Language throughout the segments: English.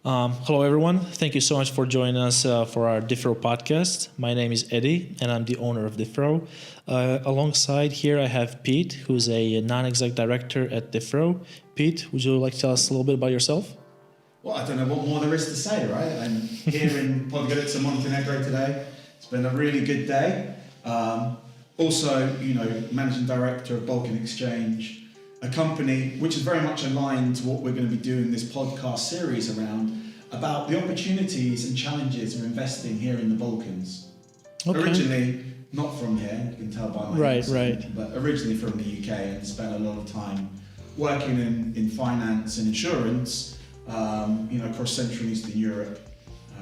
Hello, everyone. Thank you so much for joining us for our Differo podcast. My name is Eddie, and I'm the owner of Differo. Alongside here, I have Pete, who's a non-exec director at Differo. Pete, would you like to tell us a little bit about yourself? Well, I don't know what more there is to say, right? I'm here in Podgorica, Montenegro today. It's been a really good day. Also, managing director of Balkan Exchange, a company which is very much aligned to what we're going to be doing this podcast series around, about the opportunities and challenges of investing here in the Balkans. Okay. Originally, not from here, you can tell by my accent, but originally from the UK, and spent a lot of time working in finance and insurance, across Central and Eastern Europe,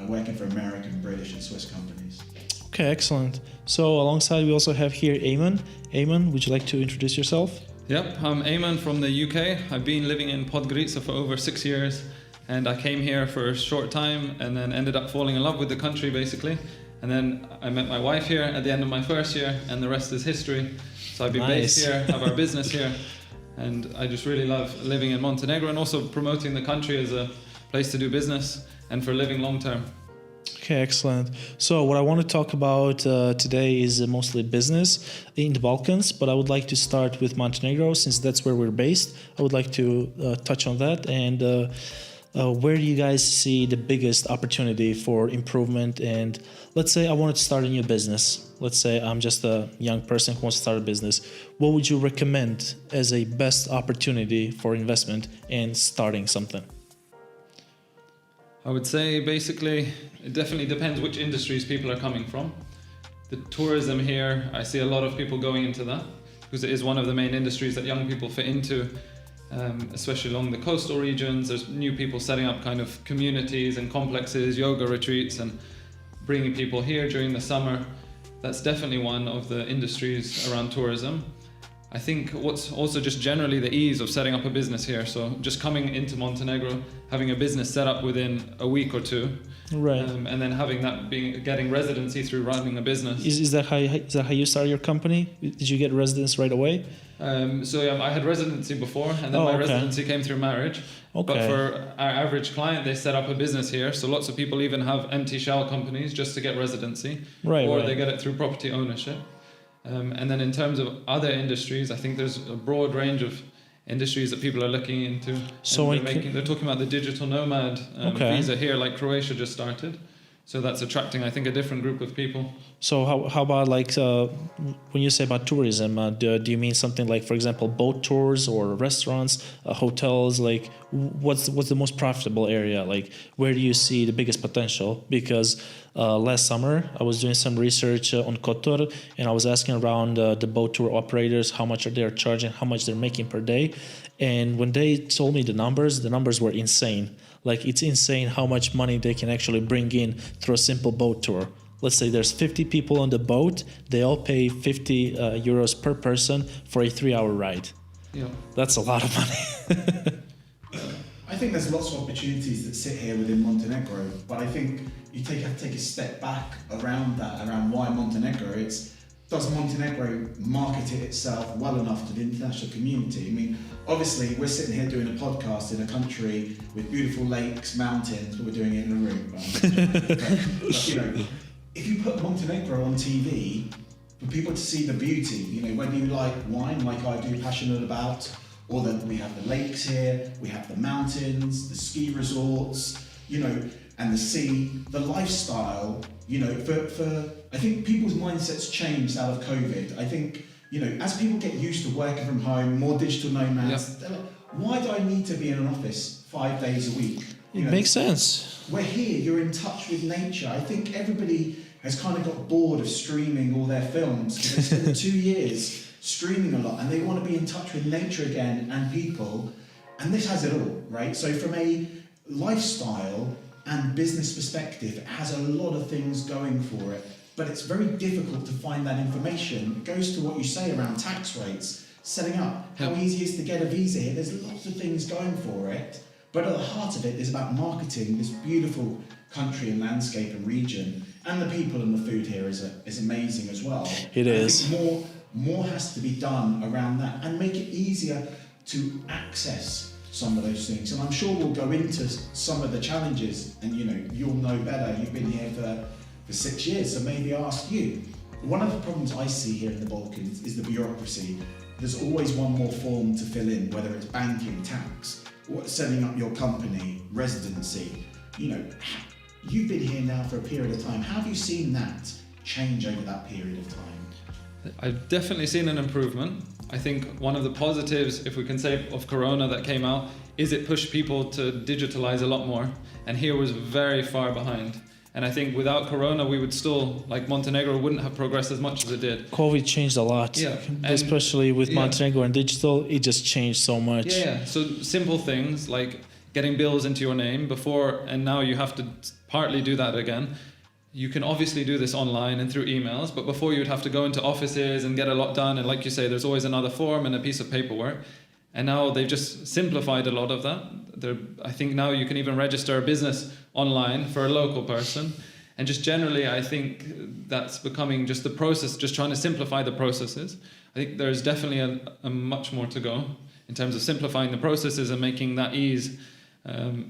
working for American, British and Swiss companies. Okay, excellent. So alongside we also have here Eamon. Eamon, would you like to introduce yourself? Yep, I'm Eamon from the UK. I've been living in Podgorica for over 6 years, and I came here for a short time and then ended up falling in love with the country basically. And then I met my wife here at the end of my first year, and the rest is history. So I've been based here, have our business here, and I just really love living in Montenegro and also promoting the country as a place to do business and for living long term. Okay, excellent. So what I want to talk about today is mostly business in the Balkans, but I would like to start with Montenegro since that's where we're based. I would like to touch on that and where do you guys see the biggest opportunity for improvement? And let's say I wanted to start a new business. Let's say I'm just a young person who wants to start a business. What would you recommend as a best opportunity for investment and starting something? I would say basically it definitely depends which industries people are coming from. The tourism here, I see a lot of people going into that because it is one of the main industries that young people fit into, especially along the coastal regions. There's new people setting up kind of communities and complexes, yoga retreats, and bringing people here during the summer. That's definitely one of the industries around tourism. I think what's also just generally the ease of setting up a business here. So just coming into Montenegro, having a business set up within a week or two, right, and then having that getting residency through running a business. Is that how you started your company? Did you get residence right away? I had residency before, and then my residency came through marriage. Okay. But for our average client, they set up a business here. So lots of people even have empty shell companies just to get residency, or they get it through property ownership. And then in terms of other industries, I think there's a broad range of industries that people are looking into. So they're talking about the digital nomad visa here, like Croatia just started. So that's attracting, I think, a different group of people. So how about when you say about tourism, do you mean something like, for example, boat tours or restaurants, hotels? Like, what's the most profitable area? Like, where do you see the biggest potential? Because last summer I was doing some research on Kotor, and I was asking around the boat tour operators how much they're charging, how much they're making per day, and when they told me the numbers were insane. Like, it's insane how much money they can actually bring in through a simple boat tour. Let's say there's 50 people on the boat. They all pay 50 euros per person for a 3-hour ride. Yeah, that's a lot of money. I think there's lots of opportunities that sit here within Montenegro, but I think you have to take a step back around why Montenegro. Does Montenegro market it itself well enough to the international community? I mean, obviously, we're sitting here doing a podcast in a country with beautiful lakes, mountains, but we're doing it in a room. But, if you put Montenegro on TV, for people to see the beauty, whether you like wine, like I do, passionate about, or that we have the lakes here, we have the mountains, the ski resorts, and the sea, the lifestyle, I think people's mindsets changed out of COVID. I think, as people get used to working from home, more digital nomads, they're like, why do I need to be in an office 5 days a week? It makes sense. We're here, you're in touch with nature. I think everybody has kind of got bored of streaming all their films because they spent 2 years streaming a lot and they want to be in touch with nature again and people. And this has it all, right? So from a lifestyle and business perspective, it has a lot of things going for it, but it's very difficult to find that information. It goes to what you say around tax rates, setting up, how easy it is to get a visa here. There's lots of things going for it, but at the heart of it is about marketing this beautiful country and landscape and region, and the people and the food here is amazing as well. It is. I think more has to be done around that and make it easier to access some of those things. And I'm sure we'll go into some of the challenges, and you'll know better. You've been here for 6 years, so maybe ask you. One of the problems I see here in the Balkans is the bureaucracy. There's always one more form to fill in, whether it's banking, tax, or setting up your company, residency. You've been here now for a period of time. How have you seen that change over that period of time? I've definitely seen an improvement. I think one of the positives, if we can say, of Corona that came out, is it pushed people to digitalize a lot more. And here was very far behind. And I think without Corona, we would still, like Montenegro, wouldn't have progressed as much as it did. COVID changed a lot, especially with Montenegro and digital. It just changed so much. Yeah. So simple things like getting bills into your name before, and now you have to partly do that again. You can obviously do this online and through emails, but before you'd have to go into offices and get a lot done. And like you say, there's always another form and a piece of paperwork. And now they've just simplified a lot of that. I think now you can even register a business online for a local person. And just generally, I think that's becoming just the process, just trying to simplify the processes. I think there's definitely a much more to go in terms of simplifying the processes and making that ease of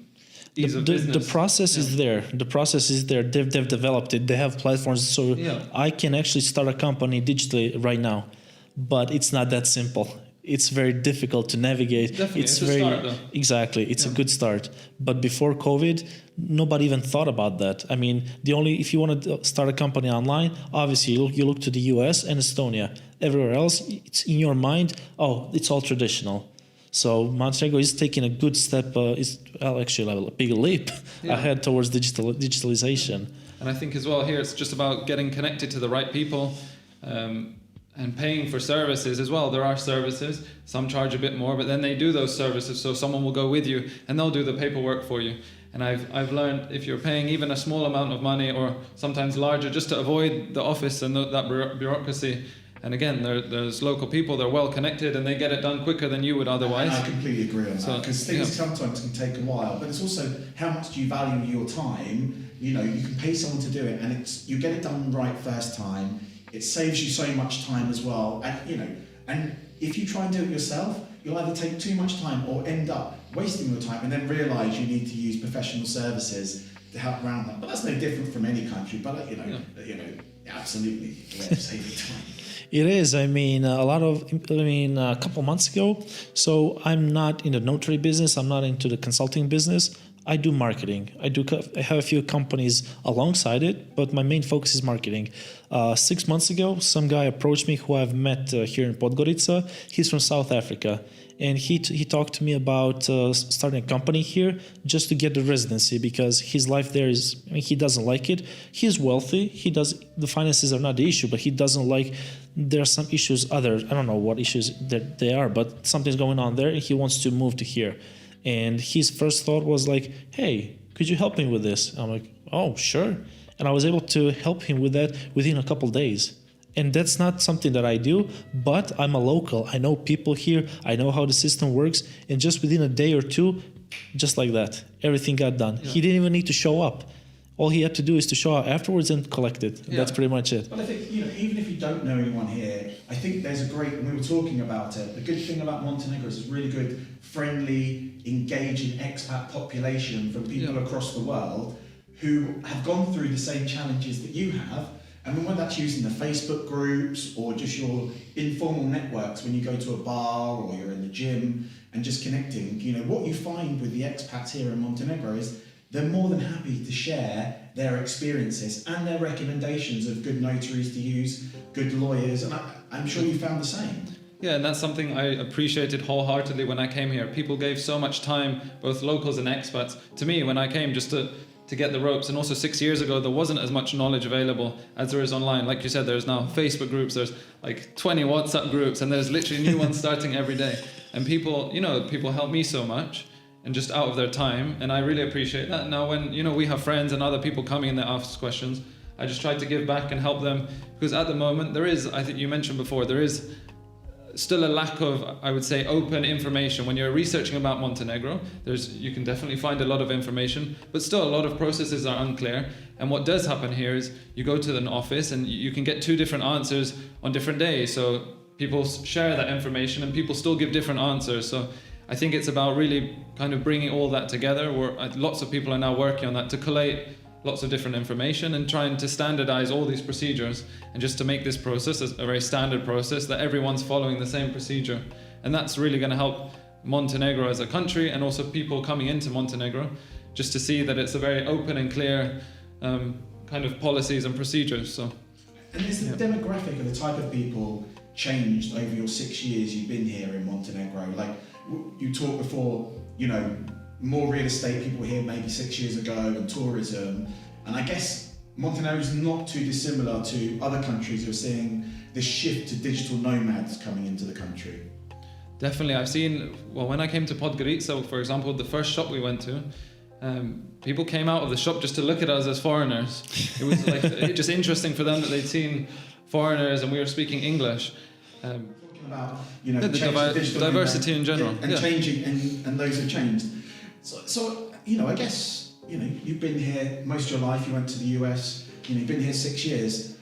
business. The process is there. The process is there. They've developed it. They have platforms. So I can actually start a company digitally right now. But it's not that simple. It's very difficult to navigate. Definitely, it's a start, though. Exactly, it's a good start. But before COVID, nobody even thought about that. I mean, if you want to start a company online, obviously you look to the US and Estonia. Everywhere else, it's in your mind, it's all traditional. So Montenegro is taking a good step, actually a big leap ahead towards digitalization. And I think as well here, it's just about getting connected to the right people. And paying for services as well. There are services, some charge a bit more, but then they do those services, so someone will go with you and they'll do the paperwork for you. And I've learned if you're paying even a small amount of money or sometimes larger, just to avoid the office and that bureaucracy. And again, there's local people, they're well connected and they get it done quicker than you would otherwise. I completely agree on that, because things sometimes can take a while, but it's also how much do you value your time. You can pay someone to do it and you get it done right first time. It saves you so much time as well, and if you try and do it yourself, you'll either take too much time or end up wasting your time and then realise you need to use professional services to help around that. But that's no different from any country. But absolutely, saving time. It is. I mean, a couple months ago. So I'm not in the notary business. I'm not into the consulting business. I do marketing. I have a few companies alongside it, but my main focus is marketing. 6 months ago, some guy approached me who I've met here in Podgorica. He's from South Africa, and he talked to me about starting a company here just to get the residency, because his life there he doesn't like it. He's wealthy. The finances are not the issue, but he doesn't like. There are some issues. I don't know what issues that they are, but something's going on there, and he wants to move to here. And his first thought was like, hey, could you help me with this? I'm like, oh, sure. And I was able to help him with that within a couple days. And that's not something that I do, but I'm a local. I know people here. I know how the system works. And just within a day or two, just like that, everything got done. Yeah. He didn't even need to show up. All he had to do is to show up afterwards and collect it. Yeah. That's pretty much it. But I think, even if you don't know anyone here, I think there's and we were talking about it, the good thing about Montenegro is it's really good, friendly, engaging expat population from people across the world who have gone through the same challenges that you have. And whether that's using the Facebook groups or just your informal networks when you go to a bar or you're in the gym and just connecting, what you find with the expats here in Montenegro is they're more than happy to share their experiences and their recommendations of good notaries to use, good lawyers, and I'm sure you found the same. Yeah, and that's something I appreciated wholeheartedly when I came here. People gave so much time, both locals and expats, to me when I came just to get the ropes. And also 6 years ago, there wasn't as much knowledge available as there is online. Like you said, there's now Facebook groups, there's like 20 WhatsApp groups, and there's literally new ones starting every day. And people help me so much. And just out of their time, and I really appreciate that. Now when we have friends and other people coming and they ask questions, I just try to give back and help them, because at the moment there is, I think you mentioned before, there is still a lack of, I would say, open information. When you're researching about Montenegro, you can definitely find a lot of information, but still a lot of processes are unclear. And what does happen here is you go to an office and you can get 2 different answers on different days. So people share that information and people still give different answers. So I think it's about really kind of bringing all that together. Lots of people are now working on that to collate lots of different information and trying to standardize all these procedures and just to make this process a very standard process that everyone's following the same procedure. And that's really going to help Montenegro as a country and also people coming into Montenegro just to see that it's a very open and clear kind of policies and procedures. So, and is the demographic of the type of people changed over your 6 years you've been here in Montenegro? Like you talked before, more real estate people here maybe 6 years ago and tourism. And I guess Montenegro is not too dissimilar to other countries who are seeing this shift to digital nomads coming into the country. Definitely. I've seen, when I came to Podgorica, for example, the first shop we went to, people came out of the shop just to look at us as foreigners. It was like just interesting for them that they'd seen foreigners and we were speaking English. Talking about the diversity in general and changing, and those have changed. So I guess you've been here most of your life. You went to the US. You've been here 6 years.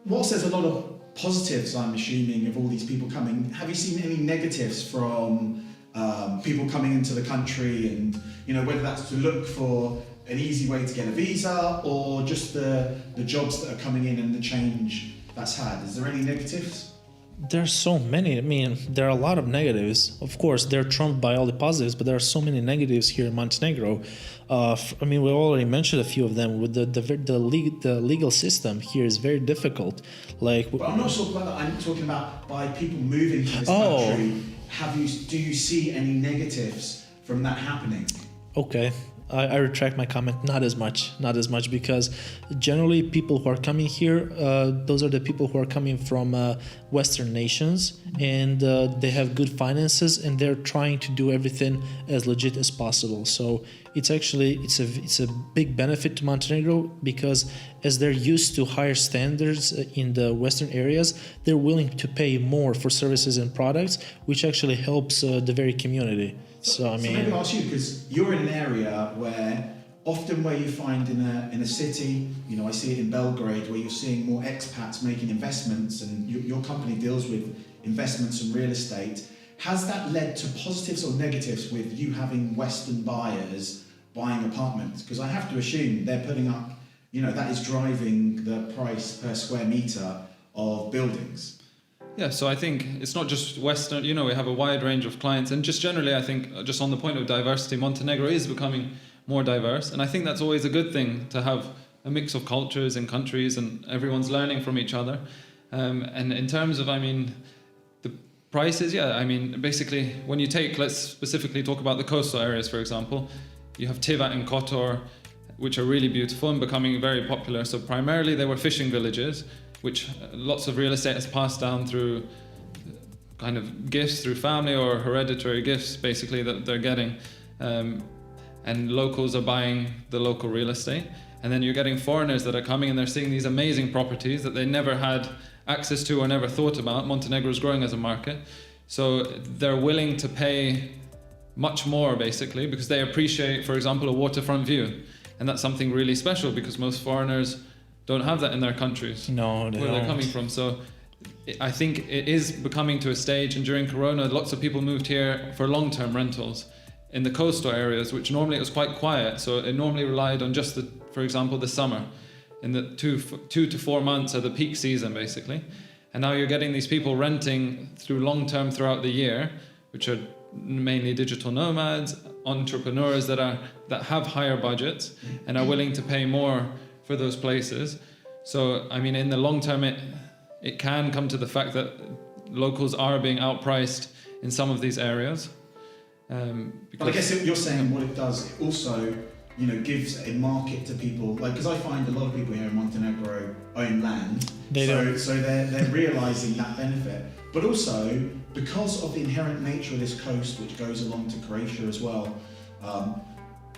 Whilst there's a lot of positives, I'm assuming, of all these people coming, have you seen any negatives from people coming into the country, and whether that's to look for an easy way to get a visa or just the jobs that are coming in and the change that's had? Is there any negatives? There's so many. I mean, there are a lot of negatives. Of course, they're trumped by all the positives, but there are so many negatives here in Montenegro. We already mentioned a few of them. With the legal system here is very difficult. But I'm not talking about that. I'm talking about by people moving to this country. Do you see any negatives from that happening? Okay. I retract my comment. Not as much, because generally people who are coming here, those are the people who are coming from Western nations, and they have good finances, and they're trying to do everything as legit as possible. So it's a big benefit to Montenegro, because as they're used to higher standards in the Western areas, they're willing to pay more for services and products, which actually helps the very community. So maybe I'll ask you, because you're in an area where often where you find in a city, I see it in Belgrade, where you're seeing more expats making investments, and your company deals with investments and real estate. Has that led to positives or negatives with you having Western buyers buying apartments? Because I have to assume they're putting up, that is driving the price per square metre of buildings. Yeah, so I think it's not just Western, we have a wide range of clients, and just generally I think just on the point of diversity, Montenegro is becoming more diverse, and I think that's always a good thing, to have a mix of cultures and countries and everyone's learning from each other. And in terms of, the prices, basically when you let's specifically talk about the coastal areas, for example, you have Tivat and Kotor, which are really beautiful and becoming very popular. So primarily they were fishing villages, which lots of real estate has passed down through kind of gifts, through family or hereditary gifts, basically, that they're getting. And locals are buying the local real estate. And then you're getting foreigners that are coming and they're seeing these amazing properties that they never had access to or never thought about. Montenegro is growing as a market. So they're willing to pay much more, basically, because they appreciate, for example, a waterfront view. And that's something really special, because most foreigners don't have that in their countries. No, they where don't. They're coming from. So I think it is becoming to a stage, and during Corona, lots of people moved here for long-term rentals in the coastal areas, which normally it was quite quiet. So it normally relied on just for example, the summer, in the 2 to 4 months of the peak season, basically. And now you're getting these people renting through long-term throughout the year, which are mainly digital nomads, entrepreneurs that have higher budgets and are willing to pay more for those places. So, in the long term, it can come to the fact that locals are being outpriced in some of these areas. But I guess you're saying what it does, it also, gives a market to people. Because I find a lot of people here in Montenegro own land, so they're realising that benefit. But also, because of the inherent nature of this coast, which goes along to Croatia as well,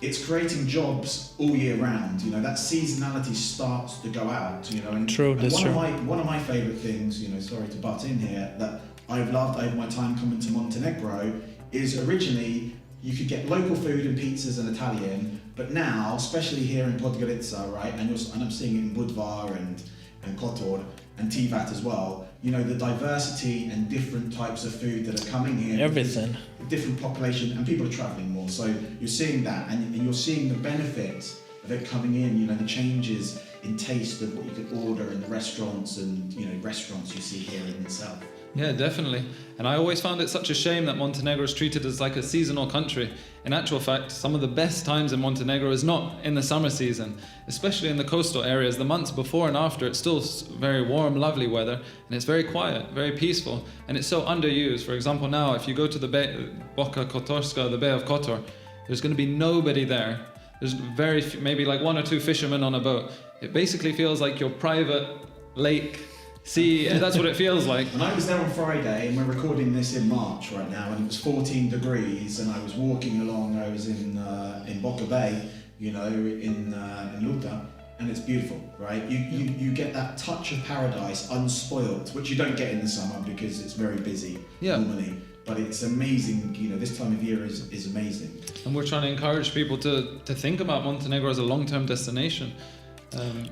it's creating jobs all year round. That seasonality starts to go out. One of my favourite things, sorry to butt in here, that I've loved over my time coming to Montenegro is originally you could get local food and pizzas and Italian, but now, especially here in Podgorica, right, and I'm seeing it in Budvar and and Kotor and Tivat as well, you know, the diversity and different types of food that are coming here. Everything. Different population, and people are travelling more. So you're seeing that, and you're seeing the benefit of it coming in, you know, the changes in taste of what you could order in the restaurants and, you know, restaurants you see here in itself. Yeah, definitely. And I always found it such a shame that Montenegro is treated as like a seasonal country. In actual fact, some of the best times in Montenegro is not in the summer season, especially in the coastal areas. The months before and after, it's still very warm, lovely weather, and it's very quiet, very peaceful, and it's so underused. For example, now, if you go to the Bay, Boka Kotorska, the Bay of Kotor, there's going to be nobody there. There's very few, maybe like one or two fishermen on a boat. It basically feels like your private lake. See, that's what it feels like. And I was there on Friday, and we're recording this in March right now, and it was 14 degrees, and I was walking along. I was in Boca Bay, you know, in Luta, and it's beautiful, right? You get that touch of paradise unspoilt, which you don't get in the summer because it's very busy normally. But it's amazing, you know, this time of year is amazing. And we're trying to encourage people to think about Montenegro as a long-term destination.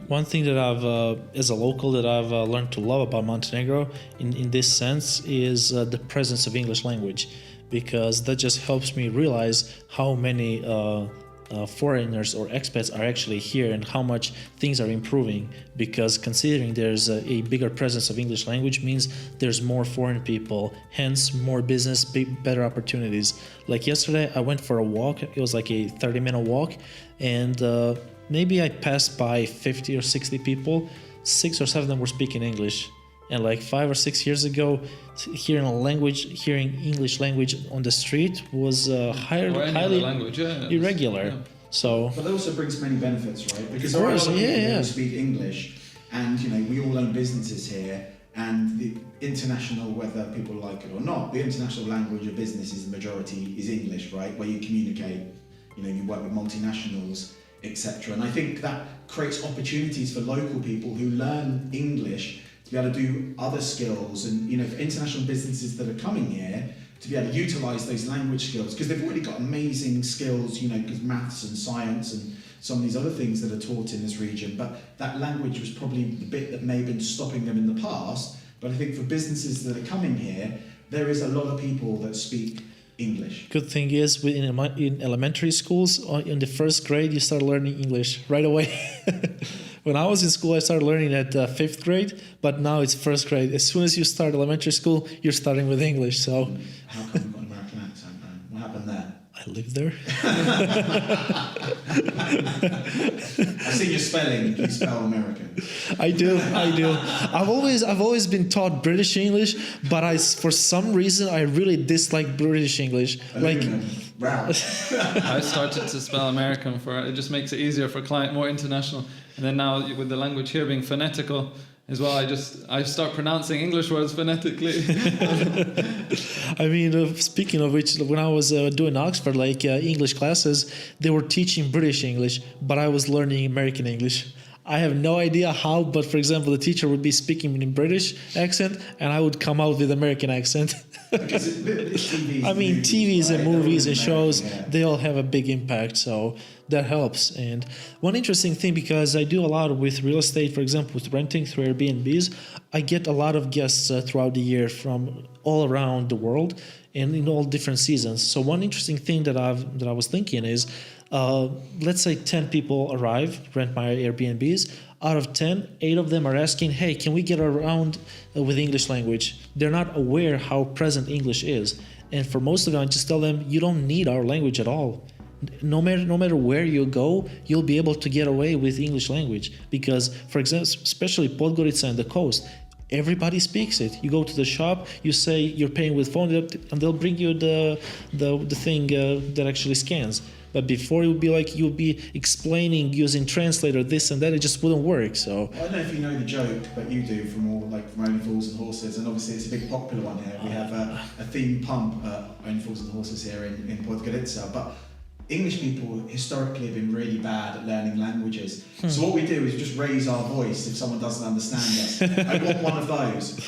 One thing that I've, as a local, that I've learned to love about Montenegro in this sense is the presence of English language, because that just helps me realize how many foreigners or expats are actually here and how much things are improving, because considering there's a bigger presence of English language means there's more foreign people, hence more business, better opportunities. Like yesterday, I went for a walk. It was like a 30-minute walk, and maybe I passed by 50 or 60 people. 6 or 7 of them were speaking English. And like 5 or 6 years ago, hearing English language on the street was highly irregular. Yeah. So, but that also brings many benefits, right? Because of there are a course, lot of people yeah. who speak English, and you know, we all own businesses here, and the international, whether people like it or not, the international language of business is the majority is English, right? Where you communicate, you know, you work with multinationals, etc. And I think that creates opportunities for local people who learn English to be able to do other skills, and you know, for international businesses that are coming here to be able to utilize those language skills, because they've already got amazing skills, you know, because maths and science and some of these other things that are taught in this region, but that language was probably the bit that may have been stopping them in the past. But I think for businesses that are coming here, there is a lot of people that speak English. good thing is in elementary schools, in the first grade, you start learning English right away. When I was in school, I started learning at 5th grade, but now it's 1st grade. As soon as you start elementary school, you're starting with English. So, How come you've got an American accent, man? What happened there? I live there. I see your spelling. You spell American. I do. I've always been taught British English, but for some reason I really dislike British English. Wow. I started to spell American it just makes it easier for a client, more international. And then now with the language here being phonetical as well, I start pronouncing English words phonetically. I mean, speaking of which, when I was doing Oxford, English classes, they were teaching British English, but I was learning American English. I have no idea how, but for example, the teacher would be speaking in British accent, and I would come out with American accent. I mean, TVs and movies and shows, they all have a big impact, so that helps. And one interesting thing, because I do a lot with real estate, for example, with renting through Airbnbs, I get a lot of guests throughout the year from all around the world and in all different seasons. So one interesting thing that I was thinking is, let's say 10 people arrive, rent my Airbnbs. Out of 10, 8 of them are asking, hey, can we get around with English language? They're not aware how present English is. And for most of them, I just tell them, you don't need our language at all. No matter where you go, you'll be able to get away with English language. Because, for example, especially Podgorica and the coast, everybody speaks it. You go to the shop, you say you're paying with phone, and they'll bring you the thing that actually scans. But before you'll be explaining using translator this and that, it just wouldn't work. So I don't know if you know the joke, but you do from Only Fools and Horses, and obviously it's a big popular one here. We have a theme pump, Only Fools and Horses here in Podgorica, but English people historically have been really bad at learning languages. So what we do is just raise our voice if someone doesn't understand us. I want one of those.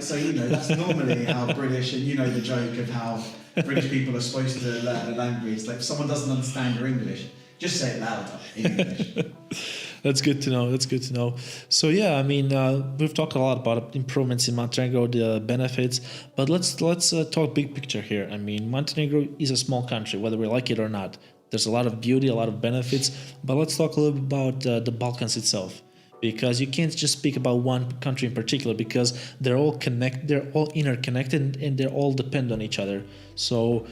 So, you know, that's normally how British, and you know the joke of how British people are supposed to learn a language. Like if someone doesn't understand your English, just say it louder in English. That's good to know. That's good to know. So yeah, I mean, we've talked a lot about improvements in Montenegro, the benefits, but let's talk big picture here. I mean, Montenegro is a small country, whether we like it or not. There's a lot of beauty, a lot of benefits, but let's talk a little bit about the Balkans itself, because you can't just speak about one country in particular, because they're all interconnected, and they're all depend on each other. So.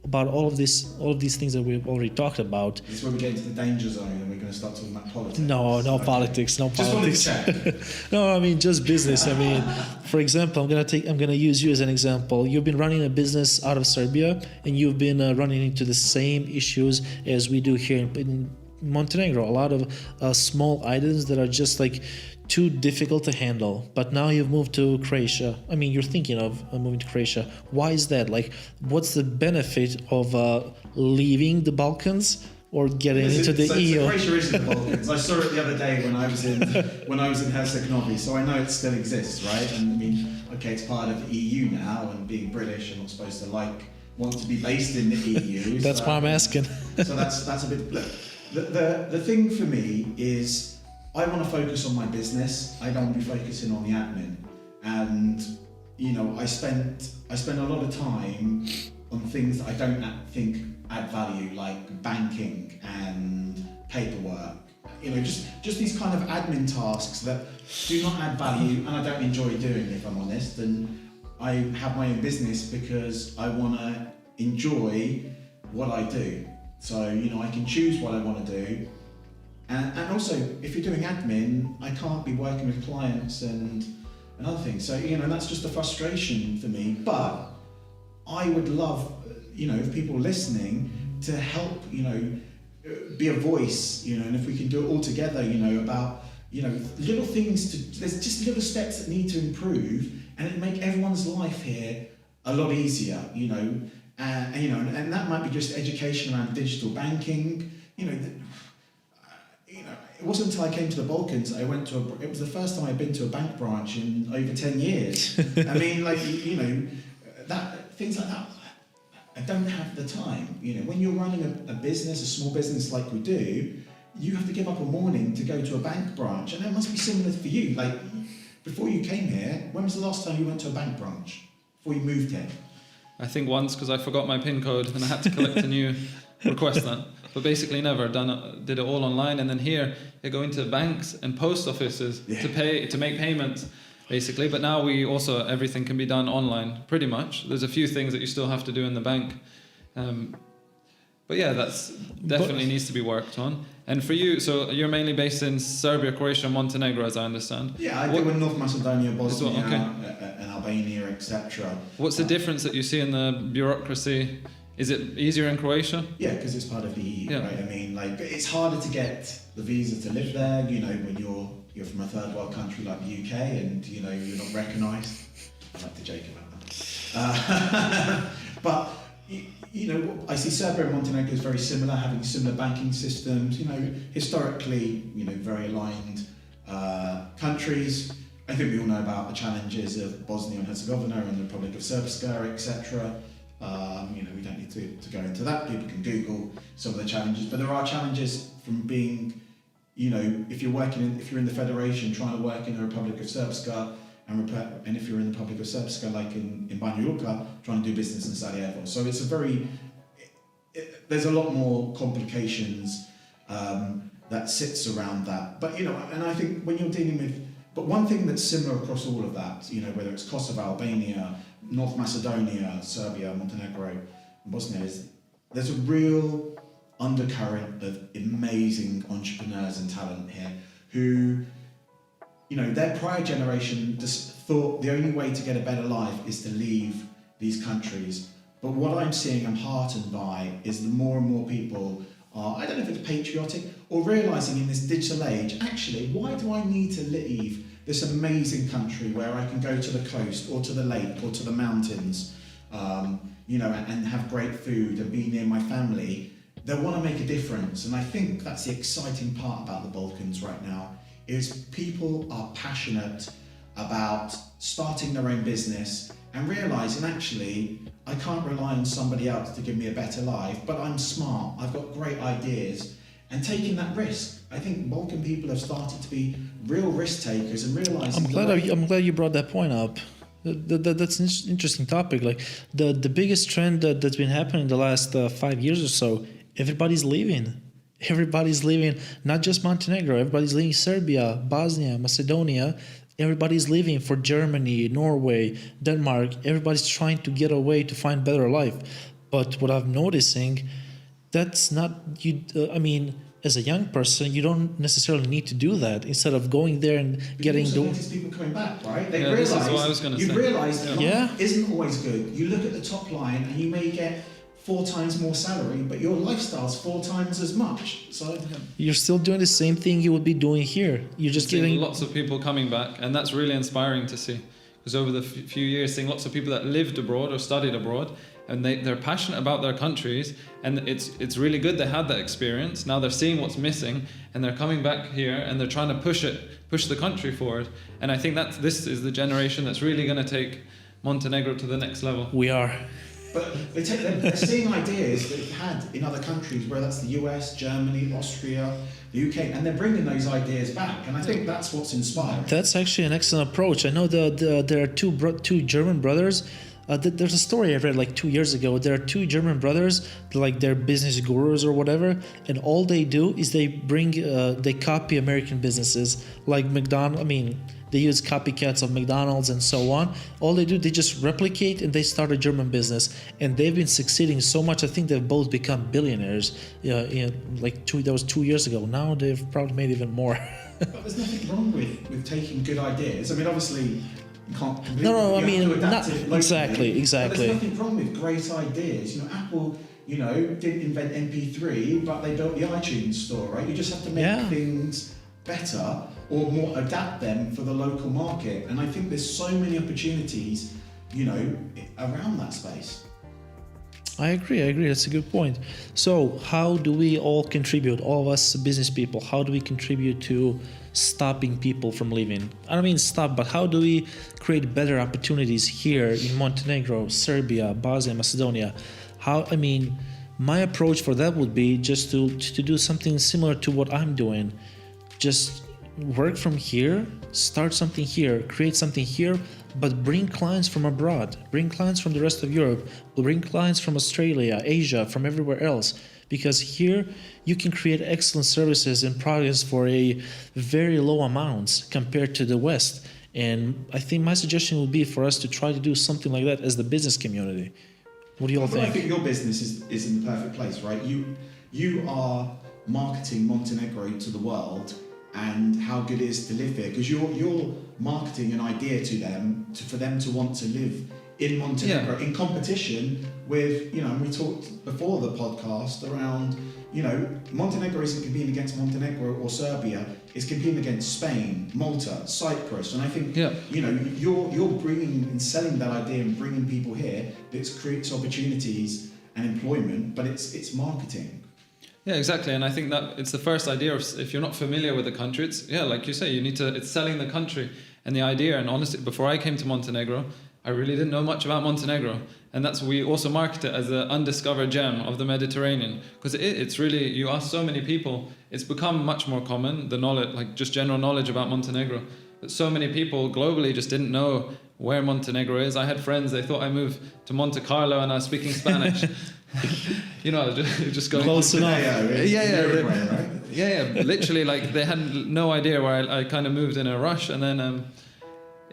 About all of these things that we've already talked about. This is where we get into the danger zone and we're going to start talking about politics. No Okay. politics, no Just politics. wanted to check. No, I mean just business. I mean, for example, I'm gonna use you as an example. You've been running a business out of Serbia, and you've been running into the same issues as we do here in Montenegro. A lot of small items that are just like too difficult to handle. But now you've moved to Croatia. I mean, you're thinking of moving to Croatia. Why is that? Like, what's the benefit of leaving the Balkans or getting into the EU? So Croatia is in the Balkans. I saw it the other day when I was in Herzegovina, so I know it still exists, right? And I mean, okay, it's part of the EU now, and being British, I'm not supposed to want to be based in the EU. That's why I'm asking. So that's a bit. Look, the thing for me is, I want to focus on my business. I don't want to be focusing on the admin. And I spent a lot of time on things that I don't think add value, like banking and paperwork. Just these kind of admin tasks that do not add value, and I don't enjoy doing, if I'm honest. And I have my own business because I want to enjoy what I do. So I can choose what I want to do. And also, if you're doing admin, I can't be working with clients and other things. So, that's just a frustration for me. But I would love, if people listening, to help, be a voice, and if we can do it all together, about, little things there's just little steps that need to improve, and it make everyone's life here a lot easier, and that might be just education around digital banking, It wasn't until I came to the Balkans it was the first time I'd been to a bank branch in over 10 years. I mean, things like that, I don't have the time. When you're running a business, a small business like we do, you have to give up a morning to go to a bank branch, and that must be similar for you. Like, before you came here, when was the last time you went to a bank branch? Before you moved here? I think once, because I forgot my PIN code and I had to collect a new request that. But basically never did it all online. And then here you go into banks and post offices to make payments, basically. But now everything can be done online, pretty much. There's a few things that you still have to do in the bank. But yeah, that's definitely needs to be worked on. And for you, so you're mainly based in Serbia, Croatia, Montenegro, as I understand. Yeah, I do in North Macedonia, Bosnia, and Albania, etc. What's the difference that you see in the bureaucracy? Is it easier in Croatia? Yeah, because it's part of the EU, right? I mean, it's harder to get the visa to live there, when you're from a third world country like the UK, and, you're not recognised. I like to joke about that. But, I see Serbia and Montenegro is very similar, having similar banking systems, historically, very aligned countries. I think we all know about the challenges of Bosnia and Herzegovina and the Republic of Srpska, etc. We don't need to go into that. People can Google some of the challenges, but there are challenges from being, if you're in the Federation, trying to work in the Republic of Srpska, and if you're in the Republic of Srpska, like in Banja Luka, trying to do business in Sarajevo. So it's there's a lot more complications that sits around that. But, and I think when you're dealing with, but one thing that's similar across all of that, whether it's Kosovo, Albania, North Macedonia, Serbia, Montenegro, and Bosnia, is there's a real undercurrent of amazing entrepreneurs and talent here who, their prior generation just thought the only way to get a better life is to leave these countries. But what I'm seeing, I'm heartened by, is the more and more people are, I don't know if it's patriotic, or realising in this digital age, actually, why do I need to leave this amazing country where I can go to the coast or to the lake or to the mountains, and have great food and be near my family? They want to make a difference, and I think that's the exciting part about the Balkans right now, is people are passionate about starting their own business and realising, actually, I can't rely on somebody else to give me a better life, but I'm smart, I've got great ideas, and taking that risk. I think Balkan people have started to be real risk takers and realising. I'm glad you brought that point up. That's an interesting topic. Like the biggest trend that's been happening the last 5 years or so, everybody's leaving. Everybody's leaving, not just Montenegro. Everybody's leaving Serbia, Bosnia, Macedonia. Everybody's leaving for Germany, Norway, Denmark. Everybody's trying to get away to find better life. But what I'm noticing, that's not you. As a young person, you don't necessarily need to do that. Instead of going there and getting you also notice people coming back, right? They realise. This is what I was going to say. You realise that Yeah. life isn't always good. You look at the top line, and you may get 4 times more salary, but your lifestyle's 4 times as much. So you're still doing the same thing you would be doing here. You're just seeing getting lots of people coming back, and that's really inspiring to see. Because over the few years, seeing lots of people that lived abroad or studied abroad, and they're passionate about their countries, and it's really good they had that experience. Now they're seeing what's missing, and they're coming back here, and they're trying to push the country forward. And I think this is the generation that's really going to take Montenegro to the next level. We are. But they're seeing ideas that they've had in other countries, whether that's the US, Germany, Austria, the UK, and they're bringing those ideas back. And I think that's what's inspiring. That's actually an excellent approach. I know there are two German brothers. There's a story I read like 2 years ago. There are 2 German brothers, like they're business gurus or whatever, and all they do is they copy American businesses like McDonald's. They use copycats of McDonald's and so on. All they do, they just replicate, and they start a German business, and they've been succeeding so much. I think they've both become billionaires. That was 2 years ago. Now they've probably made even more. But there's nothing wrong with taking good ideas. Obviously, you can't completely. No. You have to adapt it locally. Exactly. But there's nothing wrong with great ideas. Apple, didn't invent MP3, but they built the iTunes store, right? You just have to make things better or more, adapt them for the local market. And I think there's so many opportunities, around that space. I agree. That's a good point. So how do we all contribute, all of us business people, how do we contribute to stopping people from leaving? I don't mean stop, but how do we create better opportunities here in Montenegro, Serbia, Bosnia, Macedonia? My approach for that would be just to do something similar to what I'm doing. Just work from here, start something here, create something here, but bring clients from abroad, bring clients from the rest of Europe, bring clients from Australia, Asia, from everywhere else. Because here you can create excellent services and products for a very low amounts compared to the West. And I think my suggestion would be for us to try to do something like that as the business community. What do you all think? I think your business is in the perfect place, right? You are marketing Montenegro to the world and how good it is to live here, because you're marketing an idea to them for them to want to live in Montenegro in competition with, we talked before the podcast around, Montenegro isn't competing against Montenegro or Serbia, it's competing against Spain, Malta, Cyprus, and I think you're bringing and selling that idea and bringing people here that creates opportunities and employment, but it's marketing. Yeah, exactly. And I think that it's the first idea of, if you're not familiar with the country, like you say, it's selling the country and the idea. And honestly, before I came to Montenegro, I really didn't know much about Montenegro. And we also market it as an undiscovered gem of the Mediterranean. Because it's really, you ask so many people, it's become much more common, the knowledge, like just general knowledge about Montenegro. But so many people globally just didn't know where Montenegro is. I had friends, they thought I moved to Monte Carlo and I was speaking Spanish. Just going close enough. Literally, like they had no idea where I kind of moved in a rush. And then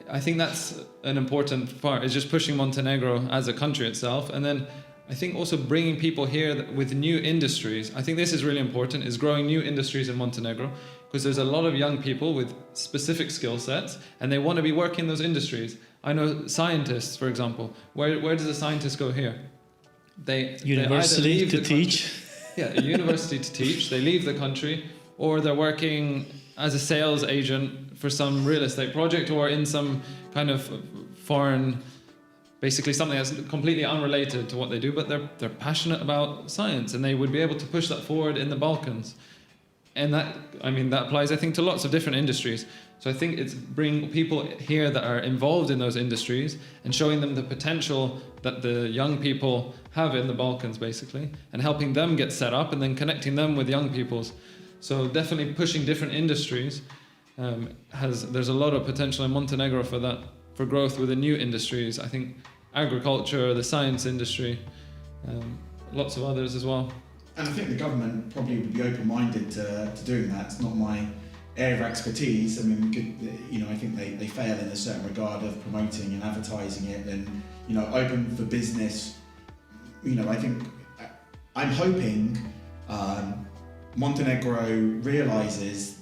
I think that's an important part, is just pushing Montenegro as a country itself. And then I think also bringing people here with new industries. I think this is really important, is growing new industries in Montenegro, because there's a lot of young people with specific skill sets and they want to be working in those industries. I know scientists, for example. Where does a scientist go here? University to teach. A university to teach. They leave the country, or they're working as a sales agent for some real estate project, or in some kind of foreign, basically something that's completely unrelated to what they do, but they're passionate about science and they would be able to push that forward in the Balkans. and that applies, I think, to lots of different industries. So I think it's bring people here that are involved in those industries and showing them the potential that the young people have in the Balkans, basically, and helping them get set up and then connecting them with young people's. So definitely pushing different industries. There's a lot of potential in Montenegro for that, for growth within new industries. I think agriculture, the science industry, lots of others as well. And I think the government probably would be open-minded to doing that. It's not my area of expertise. I mean, I think they fail in a certain regard of promoting and advertising it and, open for business. I think, I'm hoping Montenegro realises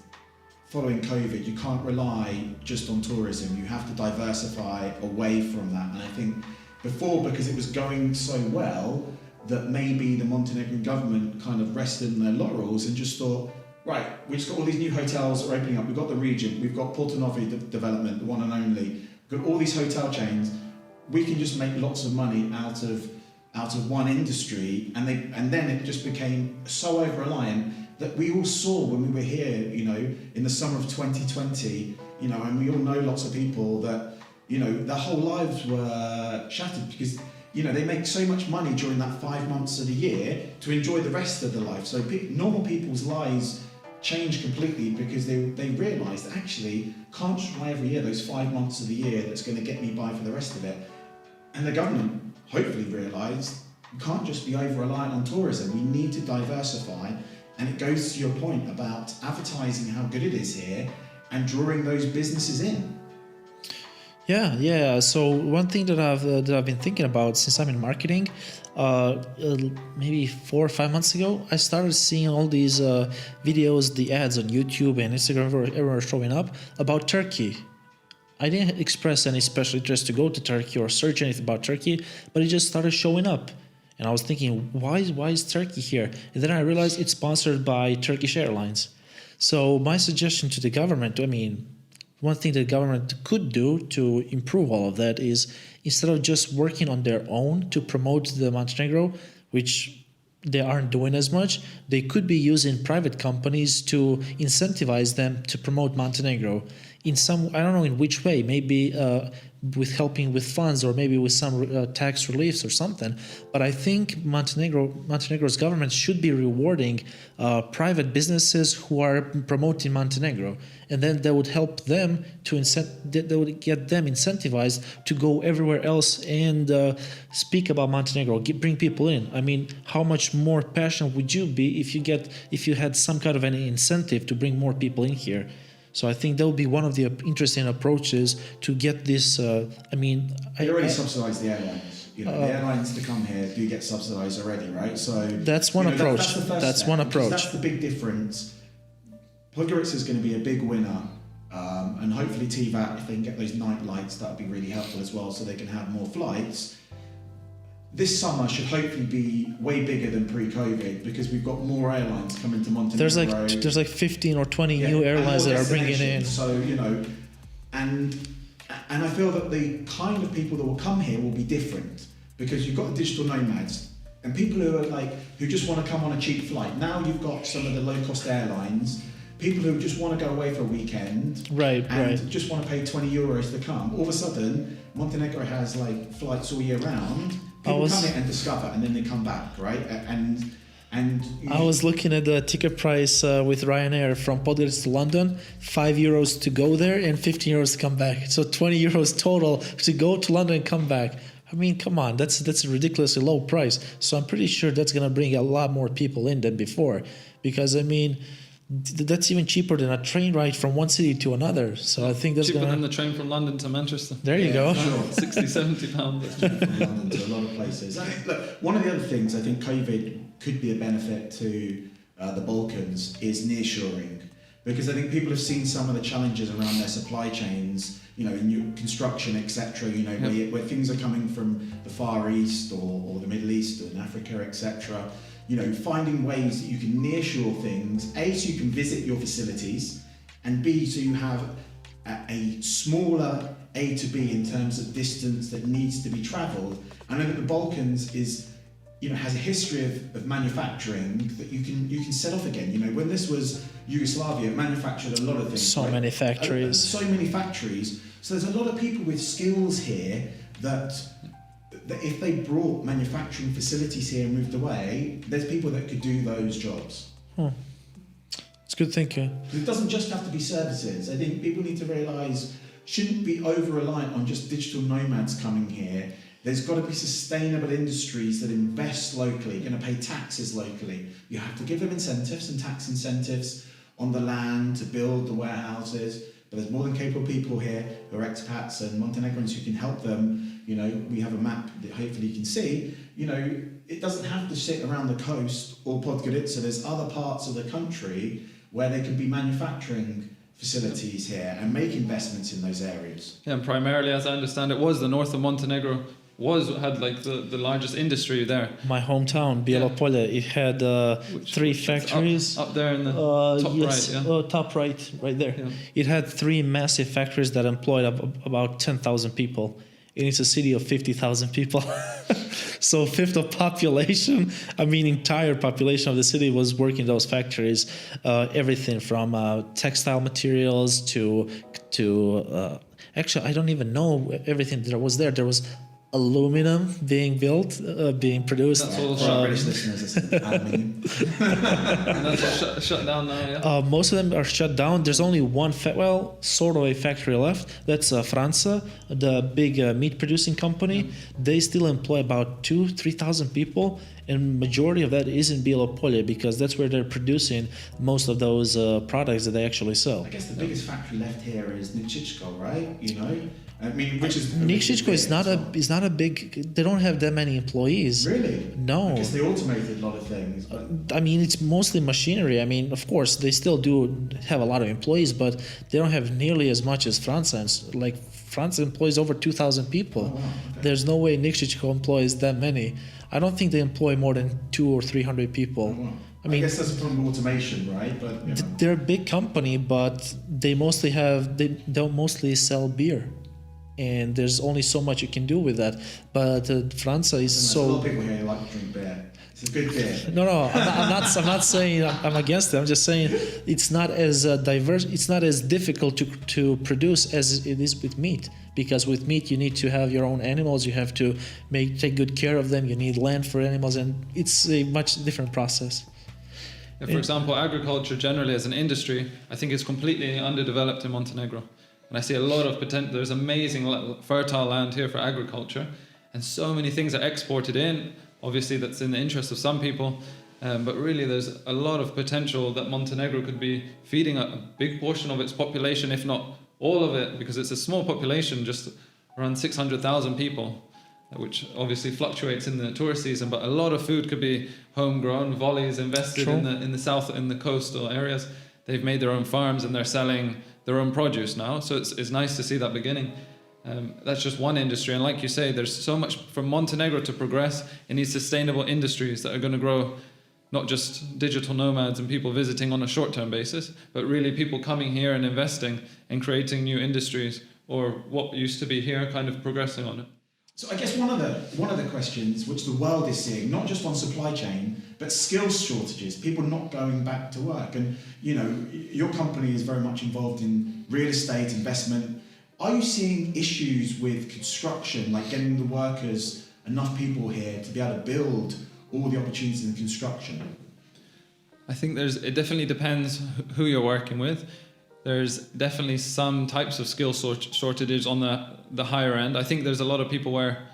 following COVID, you can't rely just on tourism. You have to diversify away from that. And I think before, because it was going so well, that maybe the Montenegrin government kind of rested on their laurels and just thought, right, we've just got all these new hotels that are opening up. We've got the Regent, we've got Porto Novi development, the one and only. We've got all these hotel chains. We can just make lots of money out of one industry, and then it just became so over-reliant that we all saw when we were here, in the summer of 2020, and we all know lots of people that, their whole lives were shattered because, they make so much money during that 5 months of the year to enjoy the rest of their life. So normal people's lives change completely because they realise that actually can't just rely every year those 5 months of the year that's going to get me by for the rest of it. And the government hopefully realised you can't just be over-reliant on tourism. We need to diversify, and it goes to your point about advertising how good it is here and drawing those businesses in. Yeah. So one thing that I've been thinking about since I'm in marketing, maybe 4 or 5 months ago, I started seeing all these videos, the ads on YouTube and Instagram everywhere showing up about Turkey. I didn't express any special interest to go to Turkey or search anything about Turkey, but it just started showing up. And I was thinking, why is Turkey here? And then I realized it's sponsored by Turkish Airlines. So my suggestion to the government, one thing the government could do to improve all of that is, instead of just working on their own to promote the Montenegro, which they aren't doing as much, they could be using private companies to incentivize them to promote Montenegro in some, I don't know in which way, maybe with helping with funds or maybe with some tax reliefs or something. But I think Montenegro's government should be rewarding private businesses who are promoting Montenegro, and then that would help them that would get them incentivized to go everywhere else and speak about Montenegro, bring people in. How much more passionate would you be if you had some kind of an incentive to bring more people in here? So I think that would be one of the interesting approaches to get this. They already subsidise the airlines. The airlines to come here do get subsidised already, right? So that's one approach. That's one approach. That's the big difference. Podgorica is going to be a big winner, and hopefully TVAT, if they can get those night lights, that would be really helpful as well, so they can have more flights. This summer should hopefully be way bigger than pre-COVID because we've got more airlines coming to Montenegro. There's like 15 or 20 new airlines that are bringing in. So, and I feel that the kind of people that will come here will be different because you've got the digital nomads and people who just want to come on a cheap flight. Now you've got some of the low-cost airlines, people who just want to go away for a weekend, right, just want to pay 20 euros to come. All of a sudden, Montenegro has flights all year round. People come in and discover, and then they come back, right? And I was looking at the ticket price with Ryanair from Podgorica to London, €5 to go there and €15 to come back. So €20 total to go to London and come back. Come on, that's a ridiculously low price. So I'm pretty sure that's gonna bring a lot more people in than before, because that's even cheaper than a train ride from one city to another. So I think that's cheaper than the train from London to Manchester. There you go. Sure. £60-70. That's cheaper from London to a lot of places. Look, one of the other things I think COVID could be a benefit to the Balkans is nearshoring, because I think people have seen some of the challenges around their supply chains, in new construction, etc. Where things are coming from the Far East or the Middle East or in Africa, etc. Finding ways that you can nearshore things, A, so you can visit your facilities, and B, so you have a smaller A to B in terms of distance that needs to be travelled. I know that the Balkans is has a history of manufacturing that you can set off again. When this was Yugoslavia, it manufactured a lot of things. So many factories. So many factories. So there's a lot of people with skills here that if they brought manufacturing facilities here and moved away, there's people that could do those jobs. It's good thinking. It doesn't just have to be services. I think people need to realise shouldn't be over-reliant on just digital nomads coming here. There's got to be sustainable industries that invest locally, going to pay taxes locally. You have to give them incentives and tax incentives on the land to build the warehouses. But there's more than capable people here who are expats and Montenegrins who can help them. We have a map that hopefully you can see. It doesn't have to sit around the coast or Podgorica. There's other parts of the country where there can be manufacturing facilities here and make investments in those areas. Yeah, and primarily, as I understand it, was the north of Montenegro had like the largest industry there. My hometown, Bielopolje, it had 3 factories. Up there in the top yes, right, yeah. Top right there. Yeah. It had 3 massive factories that employed about 10,000 people. And it's a city of 50,000 people. So fifth of population, entire population of the city was working in those factories. Everything from textile materials to actually, I don't even know everything that was there. There was aluminum being built, being produced. That's all British listeners, it's aluminium. And that's all shut down now, yeah? Most of them are shut down. There's only one, sort of a factory left. That's Franza, the big meat producing company. Yeah. They still employ about 2,000-3,000 people, and majority of that is in Bielopolje because that's where they're producing most of those products that they actually sell. I guess the biggest factory left here is Nikšićko, right? Which is Nikšićko is not a big. They don't have that many employees. Really? No. I guess they automated a lot of things. But it's mostly machinery. Of course, they still do have a lot of employees, but they don't have nearly as much as Franza. Like Franza employs over 2,000 people. Oh, wow. Okay. There's no way Nikšićko employs that many. I don't think they employ more than 200 or 300 people. Oh, wow. I guess that's from automation, right? But they're a big company, but they mostly don't mostly sell beer. And there's only so much you can do with that. But Franza is so. A lot of people here like to drink beer. It's a good beer. No, I'm not saying I'm against it. I'm just saying it's not as diverse. It's not as difficult to produce as it is with meat. Because with meat you need to have your own animals. You have to take good care of them. You need land for animals, and it's a much different process. Yeah, for example, agriculture generally as an industry, I think is completely underdeveloped in Montenegro. And I see a lot of potential. There's amazing fertile land here for agriculture, and so many things are exported in. Obviously, that's in the interest of some people, but really there's a lot of potential that Montenegro could be feeding a big portion of its population, if not all of it, because it's a small population, just around 600,000 people, which obviously fluctuates in the tourist season. But a lot of food could be homegrown. Volleys invested in the south, in the coastal areas. They've made their own farms and they're selling their own produce now, so it's nice to see that beginning. That's just one industry, and like you say, there's so much for Montenegro to progress in these sustainable industries that are going to grow, not just digital nomads and people visiting on a short-term basis, but really people coming here and investing and creating new industries, or what used to be here, kind of progressing on it. So I guess one of the questions which the world is seeing, not just on supply chain, but skills shortages, people not going back to work. And your company is very much involved in real estate investment. Are you seeing issues with construction, like getting the workers, enough people here to be able to build all the opportunities in construction? I think it definitely depends who you're working with. There's definitely some types of skill shortages on the higher end. I think there's a lot of people where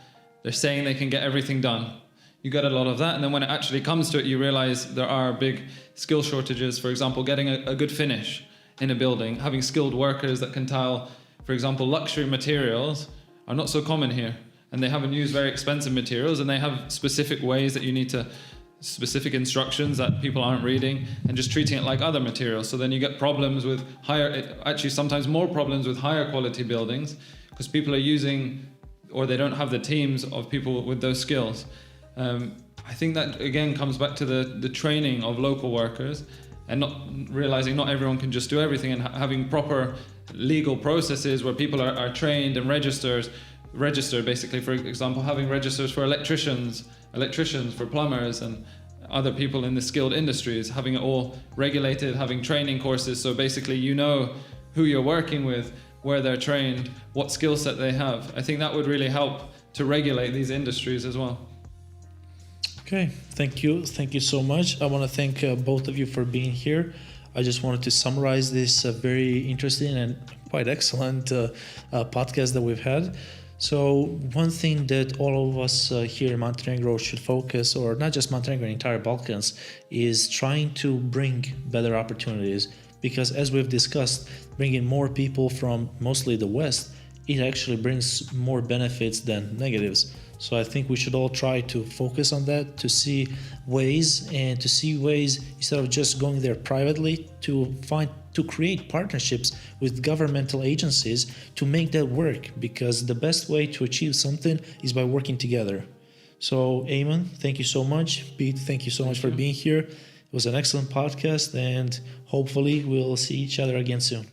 they're saying they can get everything done. You get a lot of that, and then when it actually comes to it, you realize there are big skill shortages. For example, getting a good finish in a building, having skilled workers that can tile. For example, luxury materials are not so common here, and they haven't used very expensive materials, and they have specific ways that you need to, specific instructions that people aren't reading, and just treating it like other materials. So then you get problems with sometimes more problems with higher quality buildings, because people are using, or they don't have the teams of people with those skills. I think that again comes back to the training of local workers, and not realizing not everyone can just do everything, and having proper legal processes where people are trained and registered basically. For example, having registers for electricians electricians, for plumbers, and other people in the skilled industries, having it all regulated, having training courses. So basically, you know who you're working with, where they're trained, what skill set they have. I think that would really help to regulate these industries as well. Okay, thank you so much. I want to thank both of you for being here. I just wanted to summarize this very interesting and quite excellent podcast that we've had. So one thing that all of us here in Montenegro should focus, or not just Montenegro, entire Balkans, is trying to bring better opportunities. Because as we've discussed, bringing more people from mostly the West, it actually brings more benefits than negatives. So I think we should all try to focus on that, to see ways instead of just going there privately, to create partnerships with governmental agencies to make that work, because the best way to achieve something is by working together. So Eamon, thank you so much. Pete, thank you so much for being here. It was an excellent podcast, and hopefully we'll see each other again soon.